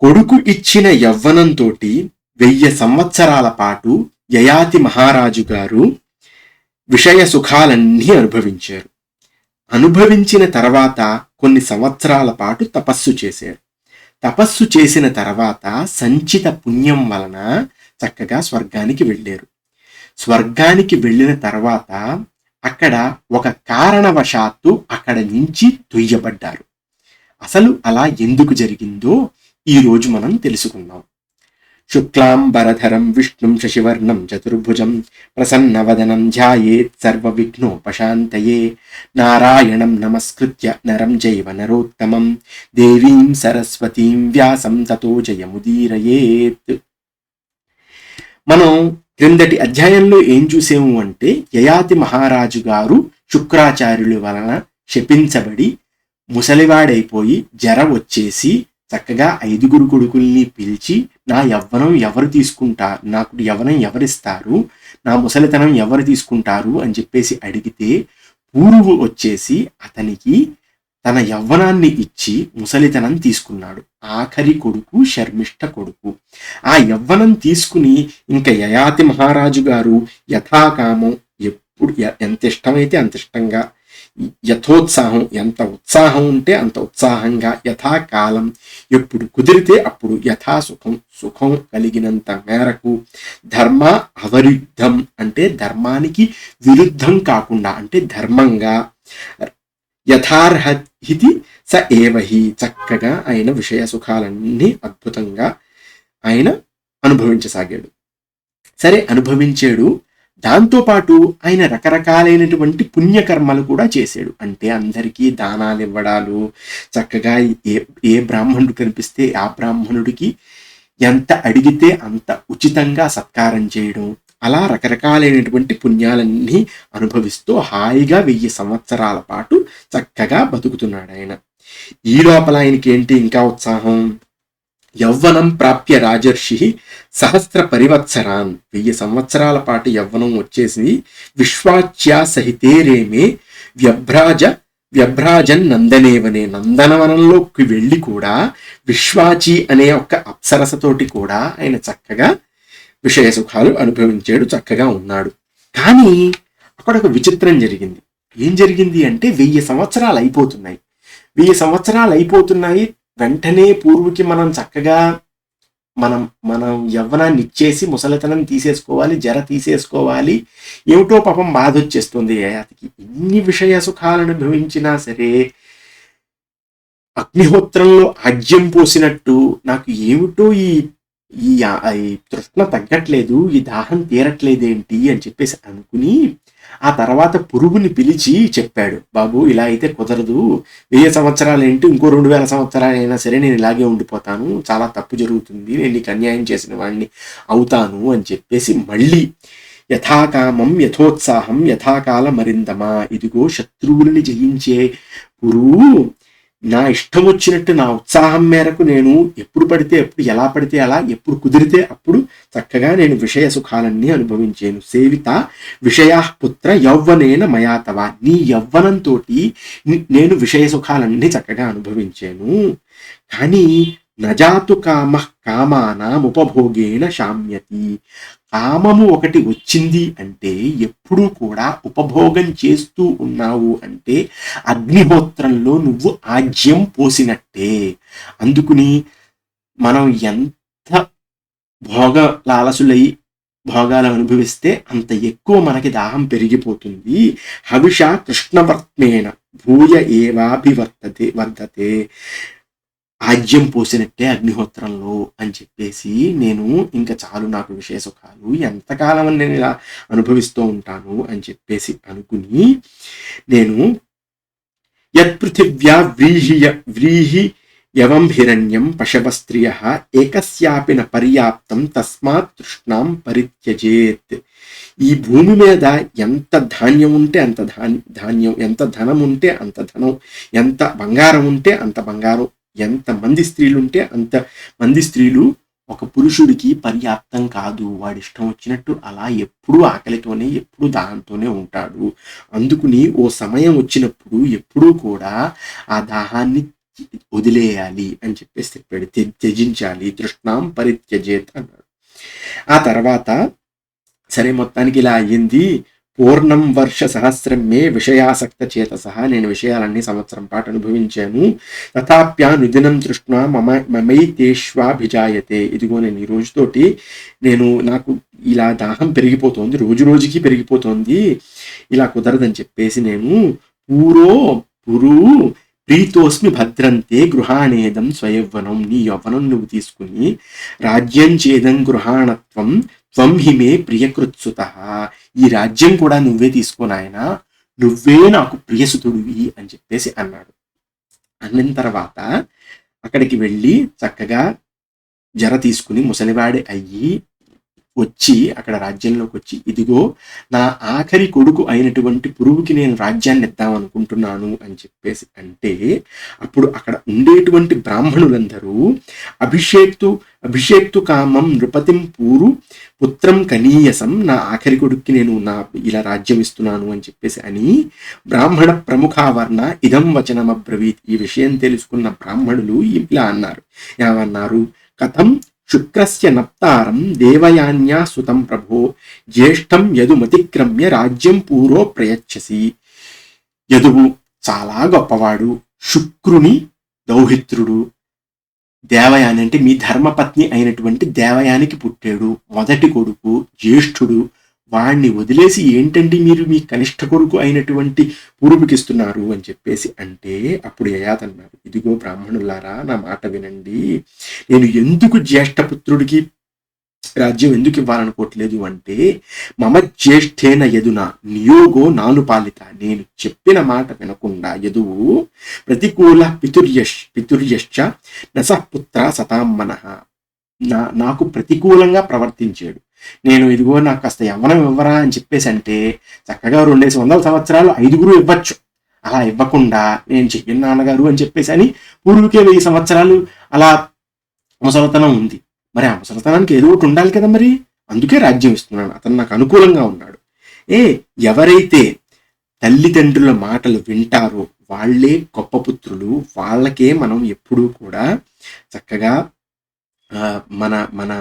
కొడుకు ఇచ్చిన యవ్వనంతోటి 1000 సంవత్సరాల పాటు యయాతి మహారాజు గారు విషయ సుఖాలన్నీ అనుభవించారు. అనుభవించిన తర్వాత కొన్ని సంవత్సరాల పాటు తపస్సు చేశారు. తపస్సు చేసిన తర్వాత సంచిత పుణ్యం వలన చక్కగా స్వర్గానికి వెళ్ళారు. స్వర్గానికి వెళ్ళిన తర్వాత అక్కడ ఒక కారణవశాత్తు అక్కడ నుంచి దుయ్యబడ్డారు. అసలు అలా ఎందుకు జరిగిందో ఈరోజు మనం తెలుసుకుందాం. శుక్లాంబరధరం విష్ణుం శశివర్ణం చతుర్భుజం ప్రసన్నవదనం ధ్యాయేత్ సర్వవిఘ్నోపశాంతయే నారాయణం నమస్కృత్య నరం చైవ నరోత్తమం దేవీం సరస్వతీం వ్యాసం తతో జయముదీరయేత్. మనం క్రిందటి అధ్యాయంలో ఏం చూసాము అంటే యయాతి మహారాజు గారు శుక్రాచార్యుల వలన శపించబడి ముసలివాడైపోయి జర వచ్చేసి చక్కగా 5 కొడుకుల్ని పిలిచి నా యవ్వనం ఎవరు తీసుకుంటారు, నాకు యవ్వనం ఎవరిస్తారు, నా ముసలితనం ఎవరు తీసుకుంటారు అని చెప్పేసి అడిగితే పూర్వు వచ్చేసి అతనికి తన యవ్వనాన్ని ఇచ్చి ముసలితనం తీసుకున్నాడు. ఆఖరి కొడుకు శర్మిష్ఠ కొడుకు. ఆ యవ్వనం తీసుకుని ఇంకా యయాతి మహారాజు గారు యథాకామం ఎప్పుడు ఎంత ఇష్టమైతే అంత ఇష్టంగా, యథోత్సాహం ఎంత ఉత్సాహం ఉంటే అంత ఉత్సాహంగా, యథాకాలం ఎప్పుడు కుదిరితే అప్పుడు యథాసుఖం సుఖం కలిగినంత మేరకు, ధర్మ అవరుద్ధం అంటే ధర్మానికి విరుద్ధం కాకుండా అంటే ధర్మంగా, యథార్హతి స ఏవహి చక్కగా ఆయన విషయ సుఖాలన్నీ అద్భుతంగా ఆయన అనుభవించసాగాడు. సరే అనుభవించాడు. దాంతోపాటు ఆయన రకరకాలైనటువంటి పుణ్యకర్మలు కూడా చేశాడు. అంటే అందరికీ దానాలు ఇవ్వడాలు, చక్కగా ఏ బ్రాహ్మణుడు కనిపిస్తే ఆ బ్రాహ్మణుడికి ఎంత అడిగితే అంత ఉచితంగా సత్కారం చేయడం, అలా రకరకాలైనటువంటి పుణ్యాలన్నీ అనుభవిస్తూ హాయిగా 1000 సంవత్సరాల పాటు చక్కగా బతుకుతున్నాడు ఆయన. ఈ లోపల ఆయనకి ఏంటి ఇంకా ఉత్సాహం, యవ్వనం ప్రాప్య రాజర్షి సహస్ర పరివత్సరాన్ 1000 సంవత్సరాల పాటు యవ్వనం వచ్చేసి విశ్వాచ్యా సహితేరేమే వ్యభ్రాజన్ నందనేవనే నందనవనంలోకి వెళ్ళి కూడా విశ్వాచి అనే ఒక అప్సరసతోటి కూడా ఆయన చక్కగా విషయ సుఖాలు అనుభవించాడు, చక్కగా ఉన్నాడు. కానీ అక్కడ ఒక విచిత్రం జరిగింది. ఏం జరిగింది అంటే 1000 సంవత్సరాలు అయిపోతున్నాయి. 1000 సంవత్సరాలు అయిపోతున్నాయి. వెంటనే పూర్వుకి మనం చక్కగా మనం యవ్వనాన్ని ఇచ్చేసి ముసలితనం తీసేసుకోవాలి, జర తీసేసుకోవాలి, ఏమిటో పాపం బాధ వచ్చేస్తుంది యయాతికి. ఇన్ని విషయ సుఖాలను అనుభవించినా సరే అగ్నిహోత్రంలో ఆజ్యం పోసినట్టు నాకు ఏమిటో ఈ తృష్ణ తగ్గట్లేదు, ఈ దాహం తీరట్లేదేంటి అని చెప్పేసి అనుకుని ఆ తర్వాత పురుగుని పిలిచి చెప్పాడు, బాబు ఇలా అయితే కుదరదు, 1000 సంవత్సరాలు ఏంటి, ఇంకో 2000 సంవత్సరాలు అయినా సరే నేను ఇలాగే ఉండిపోతాను, చాలా తప్పు జరుగుతుంది, నేను నీకు అన్యాయం చేసిన వాడిని అవుతాను అని చెప్పేసి మళ్ళీ యథాకామం యథోత్సాహం యథాకాల మరిందమా, ఇదిగో శత్రువులని జయించే పురుగు, నా ఇష్టం వచ్చినట్టు నా ఉత్సాహం మేరకు నేను ఎప్పుడు పడితే ఎప్పుడు, ఎలా పడితే అలా, ఎప్పుడు కుదిరితే అప్పుడు చక్కగా నేను విషయ సుఖాలన్నీ అనుభవించాను. సేవిత విషయా పుత్ర యౌవనేన మయాతవ, నీ యవ్వనంతో నేను విషయ సుఖాలన్నీ చక్కగా అనుభవించాను. కానీ నజాతు కామ కామానాం ఉపభోగేన శామ్యతి, కామము ఒకటి వచ్చింది అంటే ఎప్పుడూ కూడా ఉపభోగం చేస్తూ ఉన్నావు అంటే అగ్నిహోత్రంలో నువ్వు ఆజ్యం పోసినట్టే. అందుకుని మనం ఎంత భోగ లాలసులై భోగాలు అనుభవిస్తే అంత ఎక్కువ మనకి దాహం పెరిగిపోతుంది. హవిష కృష్ణవర్త్మేన భూయ వర్ధతే, ఆజ్యం పోసినట్టే అగ్నిహోత్రంలో అని చెప్పేసి నేను ఇంకా చాలు నాకు విషయ సుఖాలు, ఎంతకాలం నేను ఇలా అనుభవిస్తూ ఉంటాను అని చెప్పేసి అనుకుని నేను యత్పృథివ్యా వ్రీహి యవం హిరణ్యం పశవస్త్రియ ఏకస్యాపి న పర్యాప్తం తస్మాత్ తృష్ణాం పరిత్యజేత్, ఈ భూమి మీద ఎంత ధాన్యం ఉంటే అంత ధాన్యం, ఎంత ధనం ఉంటే అంత ధనం, ఎంత బంగారం ఉంటే అంత బంగారం, ఎంత మంది స్త్రీలుంటే అంత మంది స్త్రీలు ఒక పురుషుడికి పర్యాప్తం కాదు. వాడి ఇష్టం వచ్చినట్టు అలా ఎప్పుడూ ఆకలితోనే ఎప్పుడూ దాహంతోనే ఉంటాడు. అందుకుని ఓ సమయం వచ్చినప్పుడు ఎప్పుడూ కూడా ఆ దాహాన్ని వదిలేయాలి అని చెప్పేసి చెప్పాడు. త్యజించాలి, తృష్ణాం పరిత్యజేత్ అన్నాడు. ఆ తర్వాత సరే మొత్తానికి ఇలా అయ్యింది. పూర్ణం వర్ష సహస్రం మే విషయాసక్త చేతసః, నేను విషయాలన్నీ సంవత్సరం పాటు అనుభవించాను. తథాప్యానుదినం తృష్ణా మమైతేష్వాభిజాయతే, ఇదిగో నేను ఈ రోజుతోటి నాకు ఇలా దాహం పెరిగిపోతుంది, రోజు రోజుకి పెరిగిపోతుంది, ఇలా కుదరదని చెప్పేసి నేను పురు ప్రీతోస్మి భద్రంతే గృహాణేదం స్వయవ్వనం, నీ యవ్వనం నువ్వు తీసుకుని రాజ్యం చేదం గృహాణత్వం త్వం హిమే ప్రియకృత్సుత, ఈ రాజ్యం కూడా నువ్వే తీసుకోనాయనా, నువ్వే నాకు ప్రియసుతుడివి అని చెప్పేసి అన్నాడు. అన్న తర్వాత అక్కడికి వెళ్ళి చక్కగా జర తీసుకుని ముసలివాడే అయ్యి వచ్చి అక్కడ రాజ్యంలోకి వచ్చి, ఇదిగో నా ఆఖరి కొడుకు అయినటువంటి పురుగుకి నేను రాజ్యాన్ని ఇద్దాం అనుకుంటున్నాను అని చెప్పేసి అంటే, అప్పుడు అక్కడ ఉండేటువంటి బ్రాహ్మణులందరూ అభిషేక్తు కామం నృపతిం పూరు పుత్రం కనీయసం, నా ఆఖరి కొడుక్కి నేను ఇలా రాజ్యం ఇస్తున్నాను అని చెప్పేసి అని బ్రాహ్మణ ప్రముఖావర్ణ ఇదం వచనం అబ్రవీత్, ఈ విషయం తెలుసుకున్న బ్రాహ్మణులు ఇలా అన్నారు. ఏమన్నారు? కథం శుక్రస్య నప్తారం దేవయాన్యా సుతం ప్రభో జ్యేష్టం యదుమతిక్రమ్య రాజ్యం పూరో ప్రయచ్చసి. యదువు చాలా గొప్పవాడు, శుక్రుని దౌహిత్రుడు, దేవయాని అంటే మీ ధర్మపత్ని అయినటువంటి దేవయానికి పుట్టాడు, మొదటి కొడుకు, జ్యేష్ఠుడు. వాణ్ణి వదిలేసి ఏంటండి మీరు మీ కనిష్ట కొడుకు అయినటువంటి పూర్వుకి ఇస్తున్నారు అని చెప్పేసి అంటే, అప్పుడు యయాతి అన్నారు, ఇదిగో బ్రాహ్మణులారా నా మాట వినండి, నేను ఎందుకు జ్యేష్ఠపుత్రుడికి రాజ్యం ఎందుకు ఇవ్వాలనుకోవట్లేదు అంటే, మమ జ్యేష్ఠేన యదున నియోగో నానుపాలిత, నేను చెప్పిన మాట వినకుండా యదువు ప్రతికూల పితుర్యశ్చ నసపుత్ర సతామ్మనః, నాకు ప్రతికూలంగా ప్రవర్తించాడు. నేను ఇదిగో నాకు కాస్త యవ్వనం ఇవ్వరా అని చెప్పేసి అంటే, చక్కగా 200 సంవత్సరాలు 5 ఇవ్వచ్చు, అలా ఇవ్వకుండా నేను చెయ్యను నాన్నగారు అని చెప్పేసి అని పూర్వకే 1000 సంవత్సరాలు అలా ముసలతనం ఉంది. మరి ఆ ముసలతనానికి ఏదో ఒకటి ఉండాలి కదా, మరి అందుకే రాజ్యం ఇస్తున్నాను, అతను నాకు అనుకూలంగా ఉన్నాడు. ఎవరైతే తల్లిదండ్రుల మాటలు వింటారో వాళ్ళే గొప్ప పుత్రులు, వాళ్ళకే మనం ఎప్పుడూ కూడా చక్కగా మన మన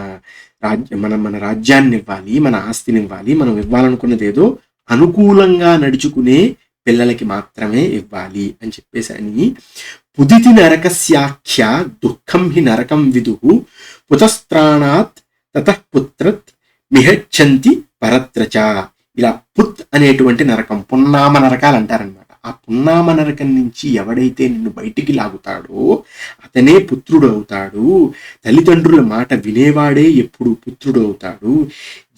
మన రాజ్యాన్ని ఇవ్వాలి, మన ఆస్తిని ఇవ్వాలి, మనం ఇవ్వాలనుకున్నది ఏదో అనుకూలంగా నడుచుకునే పిల్లలకి మాత్రమే ఇవ్వాలి అని చెప్పేసి అని, పుదితి నరకస్యాఖ్య దుఃఖం హి నరకం విదుః పుతస్త్రాణాత్ తతః పుత్రత్ మిహచ్చంతి పరత్రచ. ఇలా పుత్ అనేటువంటి నరకం, పున్నామ నరకాలు అంటారనమాట. ఆ పున్నామ నరకం నుంచి ఎవడైతే నిన్ను బయటికి లాగుతాడో అతనే పుత్రుడు అవుతాడు. తల్లిదండ్రుల మాట వినేవాడే ఎప్పుడు పుత్రుడు అవుతాడు.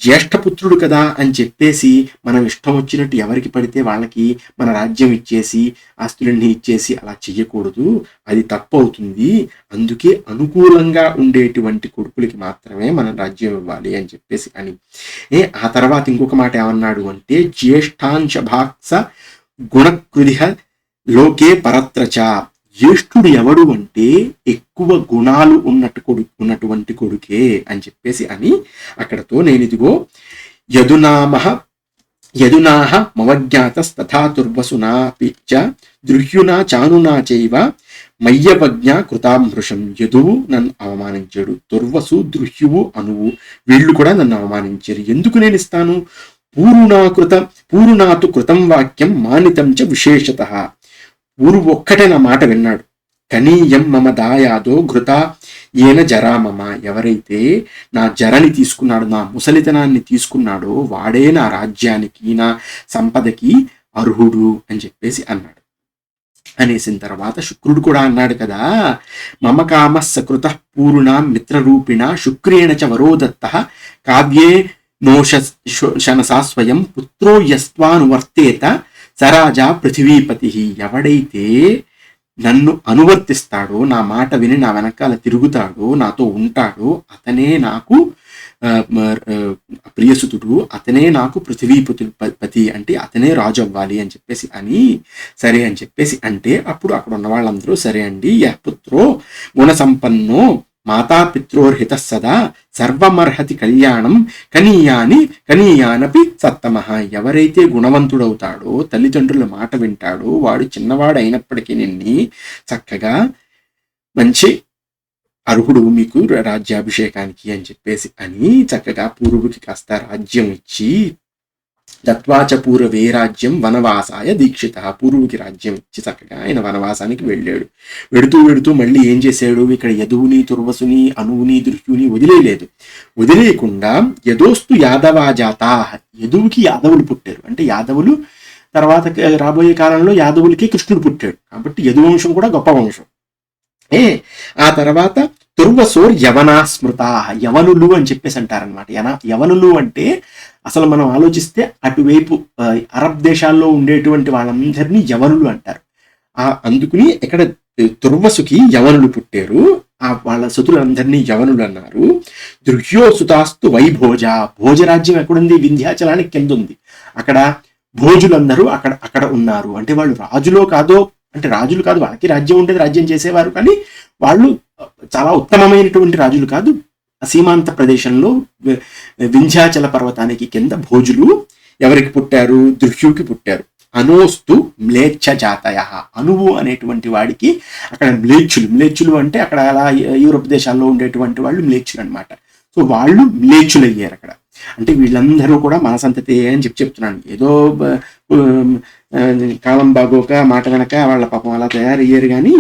జ్యేష్ఠపుత్రుడు కదా అని చెప్పేసి మనం ఇష్టం వచ్చినట్టు ఎవరికి పడితే వాళ్ళకి మన రాజ్యం ఇచ్చేసి ఆస్తులన్నీ ఇచ్చేసి అలా చెయ్యకూడదు, అది తప్పు అవుతుంది. అందుకే అనుకూలంగా ఉండేటువంటి కొడుకులకి మాత్రమే మనం రాజ్యం ఇవ్వాలి అని చెప్పేసి అని. ఆ తర్వాత ఇంకొక మాట ఏమన్నాడు అంటే, జ్యేష్ఠాంశభాక్స గుణకృదిహ లోకే పరత్రచ. జ్యేష్ఠుడు ఎవడు అంటే ఎక్కువ గుణాలు ఉన్నటువంటి కొడుకే అని చెప్పేసి అని అక్కడతో నేను ఇదిగో యదునాహ మవజ్ఞాతస్తథా తుర్వసునా పిచ్చ దృహ్యునా చానునా చైవ మయ్యవజ్ఞ కృతామృషం. యదువు నన్ను అవమానించాడు, తుర్వసు దృహ్యువు అనువు వీళ్ళు కూడా నన్ను అవమానించారు. ఎందుకు నేను ఇస్తాను? పూరునాతు కృతం వాక్యం మానితం చ విశేషతః. పూర్వు ఒక్కటే నా మాట విన్నాడు. కనీయం మమ దాయాదో ఘృత ఏన జరామమ. ఎవరైతే నా జరని తీసుకున్నాడో, నా ముసలితనాన్ని తీసుకున్నాడో వాడే నా రాజ్యానికి, నా సంపదకి అర్హుడు అని చెప్పేసి అన్నాడు. అనేసిన తర్వాత శుక్రుడు కూడా అన్నాడు కదా, మమ కామ సకృత పూర్ణ మిత్రరూపిణ శుక్రేణ చ వరోదత్త కావ్యే నోషనసా స్వయం పుత్రో యస్వానువర్తేత సరాజా పృథివీపతి. ఎవడైతే నన్ను అనువర్తిస్తాడో, నా మాట విని నా వెనకాల తిరుగుతాడో, నాతో ఉంటాడో అతనే నాకు ప్రియసుతుడు, అతనే నాకు పృథివీపతి అంటే అతనే రాజు అవ్వాలి అని చెప్పేసి అని సరే అని చెప్పేసి అంటే, అప్పుడు అక్కడ ఉన్న వాళ్ళందరూ సరే అండి, యః పుత్రో గుణసంపన్నో మాతాపిత్రోర్హిత సదా సర్వమర్హతి కళ్యాణం కనీయానపి సత్తమః. ఎవరైతే గుణవంతుడవుతాడో, తల్లిదండ్రుల మాట వింటాడో, వాడు చిన్నవాడు అయినప్పటికీ నిన్ని చక్కగా మంచి అర్హుడు మీకు రాజ్యాభిషేకానికి అని చెప్పేసి అని చక్కగా పూర్వుకి కాస్త రాజ్యం ఇచ్చి దత్వాచ పూర్వే రాజ్యం వనవాసాయ దీక్షిత, పూర్వుకి రాజ్యం ఇచ్చి చక్కగా ఆయన వనవాసానికి వెళ్ళాడు. వెడుతూ మళ్ళీ ఏం చేశాడు, ఇక్కడ యదువుని తుర్వసుని అనువుని దృశ్యుని వదిలేయలేదు. వదిలేయకుండా యదోస్తు యాదవాజాతా, యదువుకి యాదవులు పుట్టారు. అంటే యాదవులు తర్వాత రాబోయే కాలంలో యాదవులకి కృష్ణుడు పుట్టాడు కాబట్టి యదువంశం కూడా గొప్ప వంశం. ఆ తర్వాత తుర్వసోర్ యవనా స్మృతా, యవనులు అని చెప్పేసి అంటారనమాట. యవనులు అంటే అసలు మనం ఆలోచిస్తే అటువైపు అరబ్ దేశాల్లో ఉండేటువంటి వాళ్ళందరినీ యవనులు అంటారు. అందుకుని ఇక్కడ తుర్వసుకి యవనులు పుట్టారు, వాళ్ళ సుతులందరినీ యవనులు అన్నారు. దృహ్యోసుతాస్తు వైభోజ, భోజరాజ్యం ఎక్కడుంది, వింధ్యాచలానికి కింద ఉంది. అక్కడ భోజులందరూ అక్కడ ఉన్నారు. అంటే వాళ్ళు రాజులో కాదో, అంటే రాజులు కాదు, వాళ్ళకి రాజ్యం ఉండేది, రాజ్యం చేసేవారు, కానీ వాళ్ళు చాలా ఉత్తమమైనటువంటి రాజులు కాదు. సీమాంత ప్రదేశంలో వింధ్యాచల పర్వతానికి కింద భోజులు ఎవరికి పుట్టారు, దృహ్యుకి పుట్టారు. అనోస్తు మ్లేచ్ఛ జాతయ, అనువు అనేటువంటి వాడికి అక్కడ మ్లేచ్చులు అంటే అక్కడ అలా యూరోప్ దేశాల్లో ఉండేటువంటి వాళ్ళు మ్లేచ్చులు అనమాట. సో వాళ్ళు మ్లేచ్చులు అయ్యారు అక్కడ. అంటే వీళ్ళందరూ కూడా మన సంతతి అని చెప్తున్నాను. ఏదో కాలం బాగోక మాట వెనక వాళ్ళ పాపం అలా తయారయ్యారు. కానీ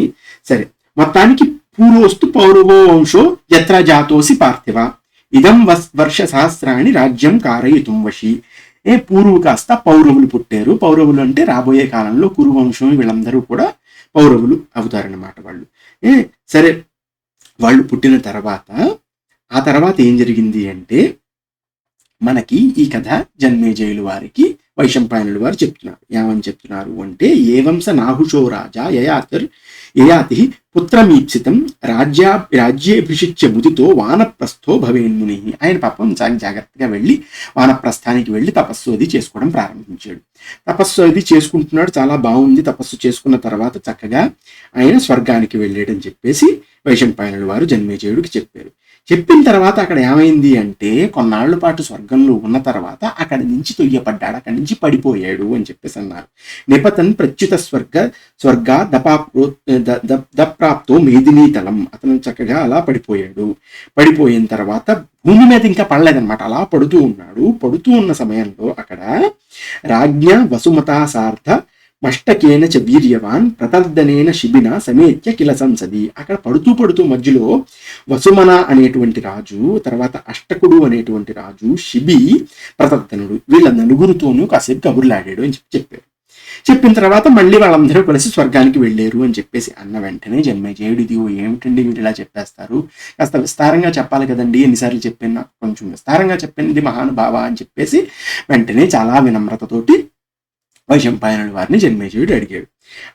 సరే, మొత్తానికి పూర్వస్తు పౌరవో వంశో యత్ర జాతోసి పార్థివ ఇదం వర్ష సహస్రాన్ని రాజ్యం కారయితుం వశి. పూర్వు కాస్త పౌరవులు పుట్టారు. పౌరవులు అంటే రాబోయే కాలంలో కురువంశం వీళ్ళందరూ కూడా పౌరవులు అవుతారన్నమాట వాళ్ళు. సరే, వాళ్ళు పుట్టిన తర్వాత ఆ తర్వాత ఏం జరిగింది అంటే మనకి ఈ కథ జన్మేజయులు వారికి వైశంపాయనులు వారు చెప్తున్నారు. ఏమని చెప్తున్నారు అంటే, ఏవంస నాహుషో రాజా యయాతి పుత్రమీప్సితం రాజ్యేభిషిచ్య బుధితో వానప్రస్థో భవేన్ముని. ఆయన పాపం చాలా జాగ్రత్తగా వెళ్ళి వానప్రస్థానికి వెళ్ళి తపస్సు అది చేసుకోవడం ప్రారంభించాడు. తపస్సు అది చేసుకుంటున్నాడు, చాలా బాగుంది. తపస్సు చేసుకున్న తర్వాత చక్కగా ఆయన స్వర్గానికి వెళ్ళాడని చెప్పేసి వైశంపాయనులు వారు జన్మేజయుడికి చెప్పారు. చెప్పిన తర్వాత అక్కడ ఏమైంది అంటే, కొన్నాళ్ల పాటు స్వర్గంలో ఉన్న తర్వాత అక్కడి నుంచి తొయ్యపడ్డాడు, అక్కడి నుంచి పడిపోయాడు అని చెప్పేసి అన్నారు. నిపతన్ ప్రత్యుత స్వర్గ దప్రాప్తో మేదినీతలం, అతను చక్కగా అలా పడిపోయాడు. పడిపోయిన తర్వాత భూమి మీద ఇంకా పడలేదనమాట, అలా పడుతూ ఉన్నాడు. పడుతూ ఉన్న సమయంలో అక్కడ రాజ్ఞ వసుమతా సార్థ మష్టకేన చ వీర్యవాన్ ప్రతర్దనేన శిబిన సమేత్య కిల సంసది. అక్కడ పడుతూ మధ్యలో వసుమన అనేటువంటి రాజు, తర్వాత అష్టకుడు అనేటువంటి రాజు, శిబి, ప్రతర్దనుడు, వీళ్ళ నలుగురితోనూ కాసేపు కబుర్లాడాడు అని చెప్పారు. చెప్పిన తర్వాత మళ్ళీ వాళ్ళందరూ కలిసి స్వర్గానికి వెళ్ళారు అని చెప్పేసి అన్న వెంటనే జన్మేజయుడు, ఇది ఏమిటండి మీరు ఇలా చెప్పేస్తారు, కాస్త విస్తారంగా చెప్పాలి కదండి, ఎన్నిసార్లు చెప్పాను, నాకు కొంచెం విస్తారంగా చెప్పింది మహానుభావ అని చెప్పేసి వెంటనే చాలా వినమ్రతతోటి వైశంపాయనుల వారిని జన్మేజయుడు అడిగాడు.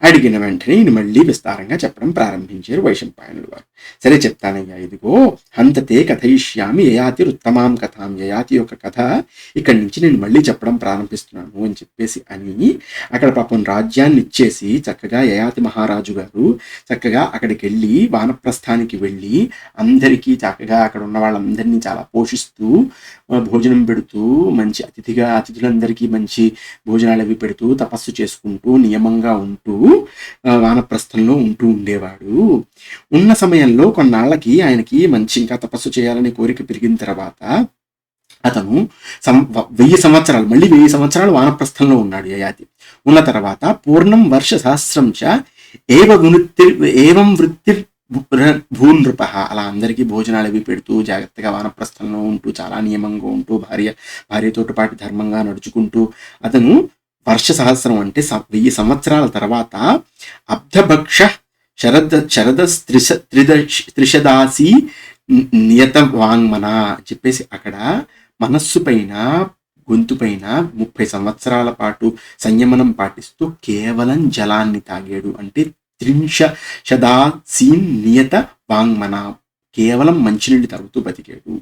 అడిగిన వెంటనే ఈయన మళ్ళీ విస్తారంగా చెప్పడం ప్రారంభించారు వైశంపాయనుల వారు. సరే చెప్తానయ్యా, ఇదిగో హంతతే కథయిష్యామి యయాతి ఉత్తమాం కథాం. యయాతి యొక్క కథ ఇక్కడి నుంచి నేను మళ్ళీ చెప్పడం ప్రారంభిస్తున్నాను అని చెప్పేసి అని అక్కడ పాపం రాజ్యాన్ని ఇచ్చేసి చక్కగా యయాతి మహారాజు గారు చక్కగా అక్కడికి వెళ్ళి వానప్రస్థానికి వెళ్ళి అందరికీ చక్కగా అక్కడ ఉన్న వాళ్ళందరినీ చాలా పోషిస్తూ భోజనం పెడుతూ మంచి అతిథులందరికీ మంచి భోజనాలు అవి పెడుతూ తపస్సు చేసుకుంటూ నియమంగా ఉంటూ వానప్రస్థంలో ఉంటూ ఉండేవాడు. ఉన్న సమయంలో కొన్నాళ్ళకి ఆయనకి మంచి ఇంకా తపస్సు చేయాలనే కోరిక పెరిగిన తర్వాత అతను 1000 సంవత్సరాలు మళ్ళీ 1000 సంవత్సరాలు వానప్రస్థంలో ఉన్నాడు యయాతి. ఉన్న తర్వాత పూర్ణం వర్ష సహస్రం చ ఏవం వృత్తి భూనృప, అలా అందరికీ భోజనాలు అవి పెడుతూ జాగ్రత్తగా వానప్రస్థంలో ఉంటూ చాలా నియమంగా ఉంటూ భార్యతోటి పాటు ధర్మంగా నడుచుకుంటూ అతను వర్ష సహస్రం అంటే 1000 సంవత్సరాల తర్వాత అబ్ధభక్ష శరద త్రిశదాసి నియత వాంగ్మన అని చెప్పేసి అక్కడ మనస్సు పైన గొంతు పైన 30 సంవత్సరాల పాటు సంయమనం పాటిస్తూ కేవలం జలాన్ని తాగాడు. అంటే త్రింశదాసీన్ నియత వాంగ్మన, కేవలం మంచినీళ్ళు తాగుతూ బతికాడు.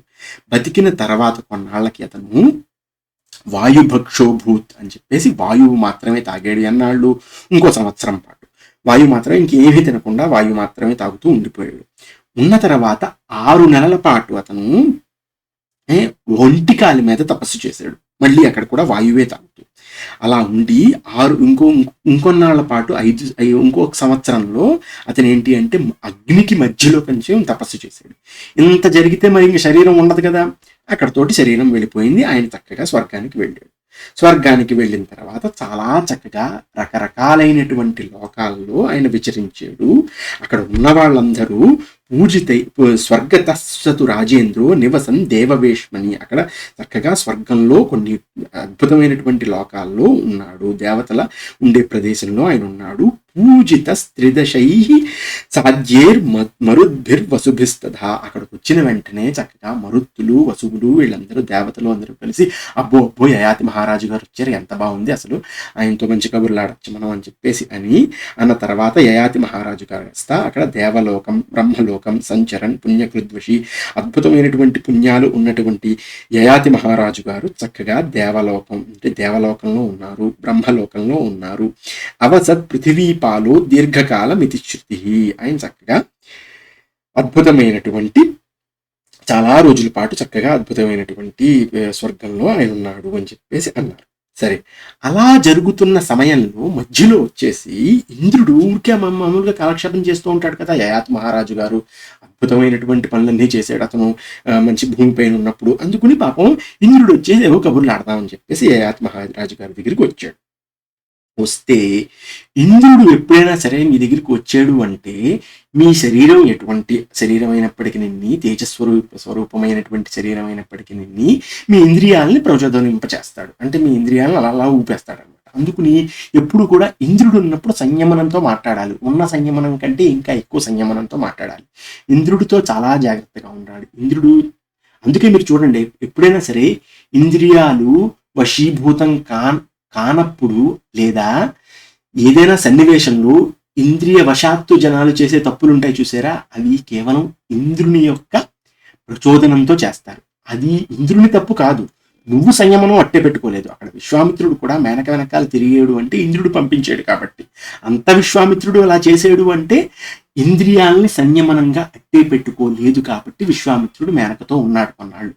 బతికిన తర్వాత కొన్నాళ్ళకి అతను వాయుభక్షోభూత్ అని చెప్పేసి వాయువు మాత్రమే తాగాడు అన్నాళ్ళు. ఇంకో సంవత్సరం పాటు వాయువు మాత్రమే, ఇంకేమీ తినకుండా వాయువు మాత్రమే తాగుతూ ఉండిపోయాడు. ఉన్న తర్వాత 6 నెలల పాటు అతను ఒంటికాలి మీద తపస్సు చేశాడు. మళ్ళీ అక్కడ కూడా వాయువే తాగుతూ అలా ఉండి ఇంకొన్నాళ్ల పాటు ఇంకొక సంవత్సరంలో అతను ఏంటి అంటే అగ్నికి మధ్యలో కొంచెం తపస్సు చేశాడు. ఇంత జరిగితే మరి ఇంక శరీరం ఉండదు కదా, అక్కడతోటి శరీరం వెళ్ళిపోయింది. ఆయన చక్కగా స్వర్గానికి వెళ్ళాడు. స్వర్గానికి వెళ్ళిన తర్వాత చాలా చక్కగా రకరకాలైనటువంటి లోకాల్లో ఆయన విచరించాడు. అక్కడ ఉన్న వాళ్ళందరూ పూజితై స్వర్గతస్సతు రాజేంద్రో నివసం దేవవేష్మని, అక్కడ చక్కగా స్వర్గంలో కొన్ని అద్భుతమైనటువంటి లోకాల్లో ఉన్నాడు, దేవతల ఉండే ప్రదేశంలో ఆయన ఉన్నాడు. పూజిత స్త్రిదశై సాధ్యేర్ మరుద్భిర్ వసుభిస్తథా, అక్కడికి వచ్చిన వెంటనే చక్కగా మరుత్తులు వసువులు వీళ్ళందరూ దేవతలు అందరూ కలిసి అబ్బో అబ్బో యయాతి మహారాజు గారు వచ్చారు, ఎంత బాగుంది, అసలు ఆయనతో మంచి కబుర్లాడచ్చు మనం అని చెప్పేసి అన్న తర్వాత యయాతి మహారాజు గారు వస్తా అక్కడ దేవలోకం బ్రహ్మలోకం సంచరన్ పుణ్యకృద్వషి అద్భుతమైనటువంటి పుణ్యాలు ఉన్నటువంటి యయాతి మహారాజు గారు చక్కగా దేవలోకం అంటే దేవలోకంలో ఉన్నారు, బ్రహ్మలోకంలో ఉన్నారు. అవసత్ పృథివీపాలో దీర్ఘకాలం ఇతి శృతి, ఆయన చక్కగా అద్భుతమైనటువంటి చాలా రోజుల పాటు చక్కగా అద్భుతమైనటువంటి స్వర్గంలో ఆయన ఉన్నాడు అని చెప్పేసి అన్నారు. సరే, అలా జరుగుతున్న సమయంలో మధ్యలో వచ్చేసి ఇంద్రుడు ఊరికే మామూలుగా కాలక్షేపం చేస్తూ ఉంటాడు కదా. యయాతి మహారాజు గారు అద్భుతమైనటువంటి పనులన్నీ చేశాడు అతను మంచి భూమిపైన ఉన్నప్పుడు. అందుకుని పాపం ఇంద్రుడు వచ్చేసి ఏవో కబుర్లు ఆడదామని చెప్పేసి యయాతి మహారాజు గారి దగ్గరికి వచ్చాడు. వస్తే ఇంద్రుడు ఎప్పుడైనా సరే మీ దగ్గరికి వచ్చాడు అంటే మీ శరీరం ఎటువంటి శరీరం అయినప్పటికీ స్వరూపమైనటువంటి శరీరం అయినప్పటికీ మీ ఇంద్రియాలని ప్రచోదనింపచేస్తాడు, అంటే మీ ఇంద్రియాలను అలా ఊపేస్తాడు అనమాట. అందుకుని ఎప్పుడు కూడా ఇంద్రుడు ఉన్నప్పుడు సంయమనంతో మాట్లాడాలి, ఉన్న సంయమనం కంటే ఇంకా ఎక్కువ సంయమనంతో మాట్లాడాలి. ఇంద్రుడితో చాలా జాగ్రత్తగా ఉండాలి ఇంద్రుడు. అందుకే మీరు చూడండి, ఎప్పుడైనా సరే ఇంద్రియాలు వశీభూతం కానప్పుడు లేదా ఏదైనా సన్నివేశంలో ఇంద్రియ వశాత్తు జనాలు చేసే తప్పులు ఉంటాయి చూసారా, అవి కేవలం ఇంద్రుని యొక్క ప్రచోదనంతో చేస్తారు. అది ఇంద్రుని తప్పు కాదు, నువ్వు సంయమనం అట్టే పెట్టుకోలేదు. అక్కడ విశ్వామిత్రుడు కూడా మేనక వెనకాల తిరిగాడు అంటే ఇంద్రుడు పంపించాడు కాబట్టి. అంత విశ్వామిత్రుడు అలా చేసాడు అంటే ఇంద్రియాలని సంయమనంగా అట్టే పెట్టుకోలేదు కాబట్టి విశ్వామిత్రుడు మేనకతో ఉన్నాడు కొన్నాళ్ళు.